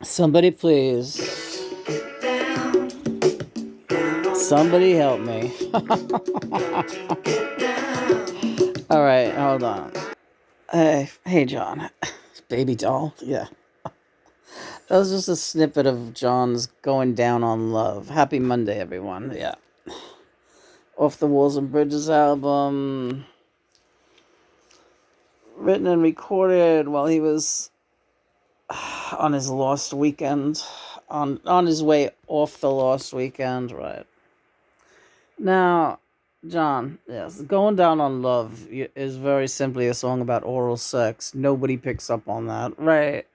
Somebody please. Somebody help me. All right, hold on. Hey, John. Baby doll. Yeah. That was just a snippet of John's Going Down on Love. Happy Monday, everyone. Yeah. Off the Walls and Bridges album. Written and recorded while he was on his lost weekend. On his way off the lost weekend, right. Now, John, yes, Going Down on Love is very simply a song about oral sex. Nobody picks up on that, right?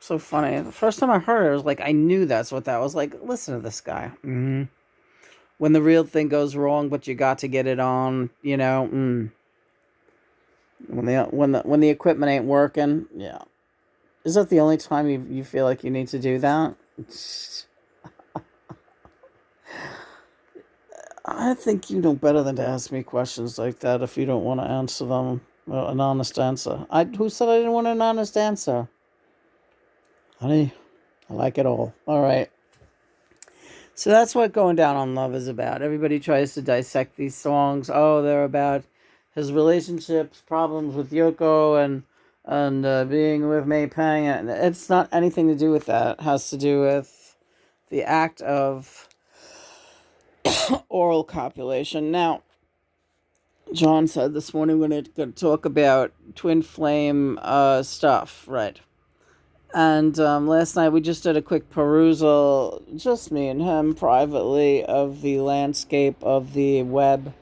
So funny. The first time I heard it, I was like, I knew that's what that was. Like, listen to this guy. When the real thing goes wrong, but you got to get it on, when the equipment ain't working, yeah. Is that the only time you feel like you need to do that? I think you know better than to ask me questions like that if you don't want to answer them. Well, an honest answer. Who said I didn't want an honest answer? Honey, I like it all. All right. So that's what Going Down on Love is about. Everybody tries to dissect these songs. Oh, they're about his relationships, problems with Yoko, and being with May Pang. And it's not anything to do with that. It has to do with the act of oral copulation. Now, John said this morning we're going to talk about twin flame stuff, right? And last night we just did a quick perusal, just me and him privately, of the landscape of the web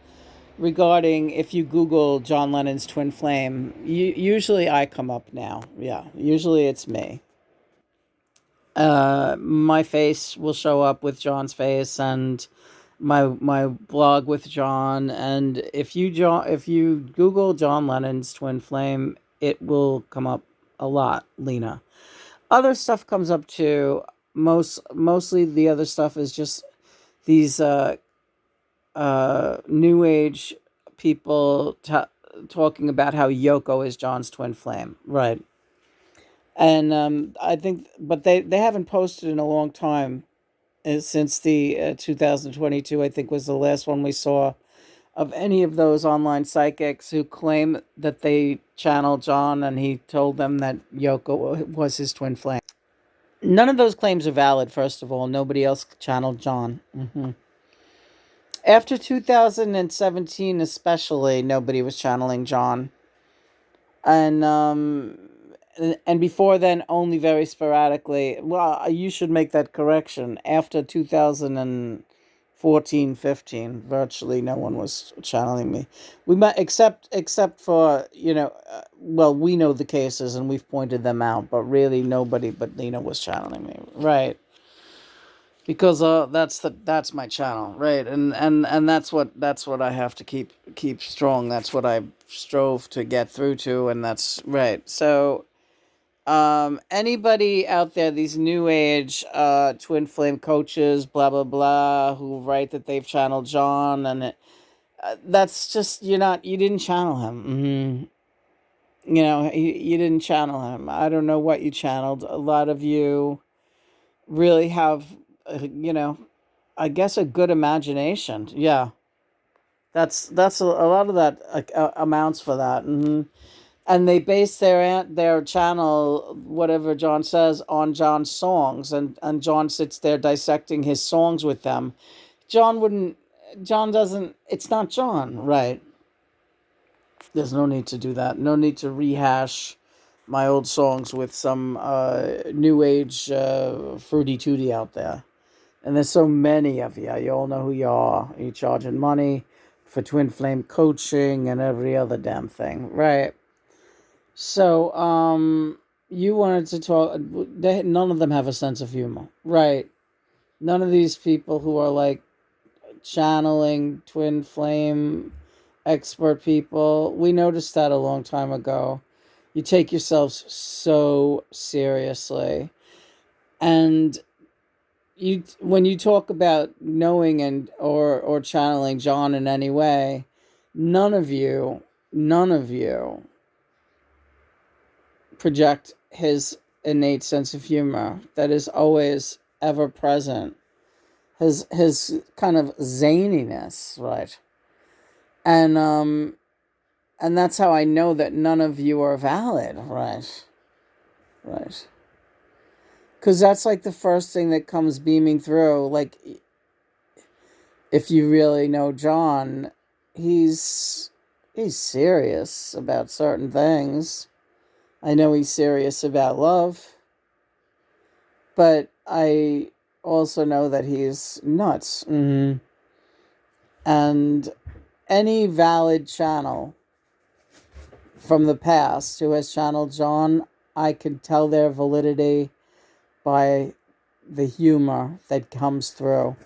regarding if you Google John Lennon's twin flame. Usually I come up now. Yeah, usually it's me. My face will show up with John's face, and my blog with John. And if you Google John Lennon's twin flame, it will come up a lot, Lena. Other stuff comes up too. Mostly the other stuff is just these new age people talking about how Yoko is John's twin flame, right? And I think, but they haven't posted in a long time, since the 2022. I think was the last one we saw of any of those online psychics who claim that they channeled John and he told them that Yoko was his twin flame. None of those claims are valid, first of all. Nobody else channeled John. After 2017, especially, nobody was channeling John. And before then, only very sporadically. Well, you should make that correction. After 2014, 15, virtually no one was channeling me. We might, except for, well, we know the cases and we've pointed them out, but really nobody but Lena was channeling me, right? Because that's my channel, right? And that's what I have to keep strong. That's what I strove to get through to, and that's right. So anybody out there, these new age twin flame coaches, blah blah blah, who write that they've channeled John, and that's just, you didn't channel him. You didn't channel him. I don't know what you channeled. A lot of you really have, I guess, a good imagination. Yeah, that's a lot of that amounts for that. And they base their channel, whatever John says, on John's songs, and John sits there dissecting his songs with them. John wouldn't. John doesn't. It's not John, right? There's no need to do that. No need to rehash my old songs with some new age fruity tooty out there. And there's so many of you. You all know who you are. You're charging money for twin flame coaching and every other damn thing, right? So, you wanted to talk. None of them have a sense of humor, right? None of these people who are like channeling twin flame expert people. We noticed that a long time ago. You take yourselves so seriously, and when you talk about knowing and or channeling John in any way, none of you project his innate sense of humor that is always ever present. His kind of zaniness, right? And and that's how I know that none of you are valid, right? Right. Because that's like the first thing that comes beaming through. Like, if you really know John, he's he's serious about certain things. I know he's serious about love, but I also know that he's nuts. And any valid channel from the past who has channeled John, I can tell their validity by the humor that comes through.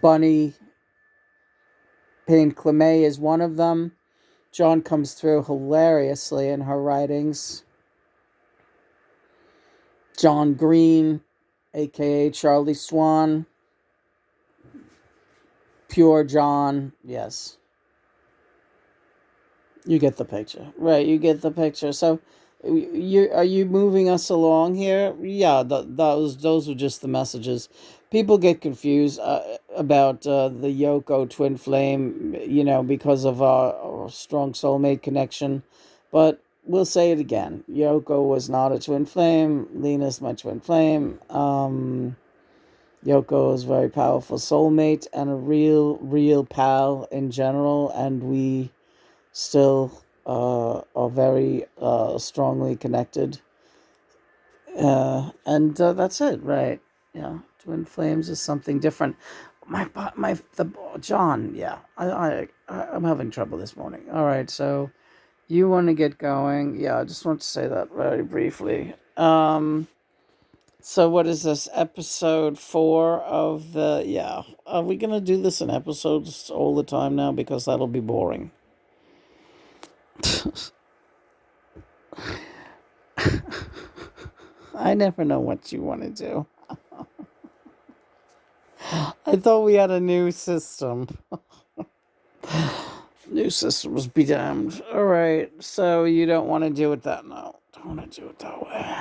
Bunny Payne Clemay is one of them. John comes through hilariously in her writings. John Green, aka Charlie Swan. Pure John, yes. You get the picture. Right, you get the picture. So are you moving us along here? Yeah, those were just the messages. People get confused about the Yoko twin flame, because of our strong soulmate connection. But we'll say it again. Yoko was not a twin flame. Lena's my twin flame. Yoko is a very powerful soulmate and a real pal in general, and we still are very strongly connected. And that's it, right? Yeah, twin flames is something different. The John, yeah, I'm having trouble this morning. All right, so you want to get going? Yeah, I just want to say that very briefly. So what is this, episode 4 of the? Yeah, are we gonna do this in episodes all the time now? Because that'll be boring. I never know what you want to do. I thought we had a new system. New systems be damned. All right, so you don't want to do it that no. Don't want to do it that way.